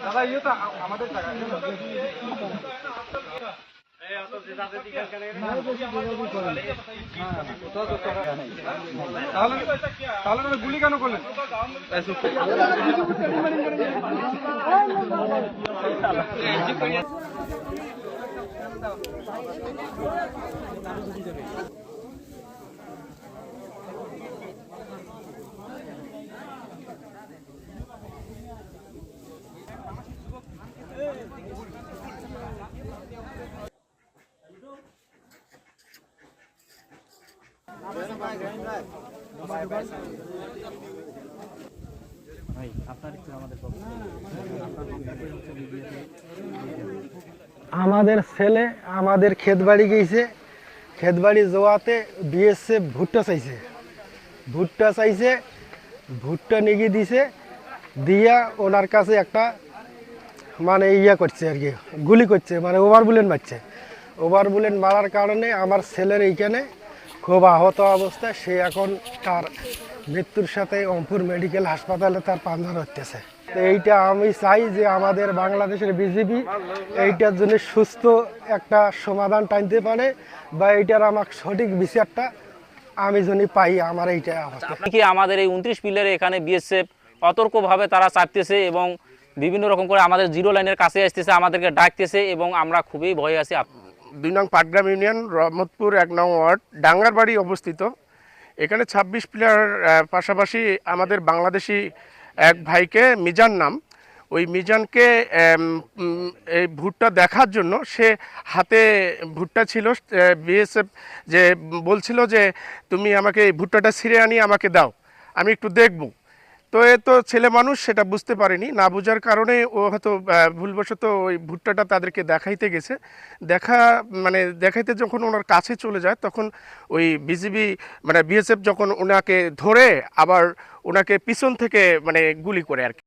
দাদা ইয়ে তো আমাদের টাকা তাহলে তাহলে গুলি কেন করলেন? আমাদের ছেলে আমাদের ক্ষেত বাড়ি গিয়েছে, ক্ষেত বাড়ি যাওয়াতে বিএসএফ ভুট্টা চাইছে, ভুট্টা নিয়ে দিছে, দিয়া ওনার কাছে একটা মানে ইয়া করছে আর কি, গুলি করছে, মানে ওভার বুলেট মারছে। ওভার বুলেট মারার কারণে আমার ছেলের এইখানে খুব আহত অবস্থায়, সে এখন তার মৃত্যুর সাথে রংপুর মেডিকেল হাসপাতালে তার পাঞ্জা হতেছে। তো এইটা আমি চাই যে আমাদের বাংলাদেশের বিজেপি এইটার জন্য সুস্থ একটা সমাধান টানতে পারে, বা এইটার আমার সঠিক বিচারটা আমি যদি পাই, আমার এইটা অবস্থা। আমাদের এই 29 পিলারে এখানে বিএসএফ অতর্কভাবে তারা চাপতেছে এবং বিভিন্ন রকম করে আমাদের জিরো লাইনের কাছে আসতেছে, আমাদেরকে ডাকতেছে এবং আমরা খুবই ভয়ে আছি। 2 নং পাটগ্রাম ইউনিয়ন, রহমতপুর 1 নং ওয়ার্ড, ডাঙ্গার বাড়ি অবস্থিত। এখানে 26 প্লেয়ার পাশাপাশি আমাদের বাংলাদেশি এক ভাইকে, মিজান নাম, ওই মিজানকে এই ভুট্টা দেখার জন্য, সে হাতে ভুট্টা ছিল, বিএসএফ যে বলছিল যে তুমি আমাকে এই ভুট্টাটা ছিঁড়ে আনি আমাকে দাও, আমি একটু দেখব। তো এ তো ছেলে মানুষ, সেটা বুঝতে পারেনি, না বোঝার কারণে ও হয়তো ভুলবশত ওই ভুট্টাটা তাদেরকে দেখাইতে গেছে। দেখাইতে যখন ওনার কাছে চলে যায়, তখন ওই বিজিবি বিএসএফ যখন ওনাকে ধরে আবার ওনাকে পিছন থেকে গুলি করে আর কি।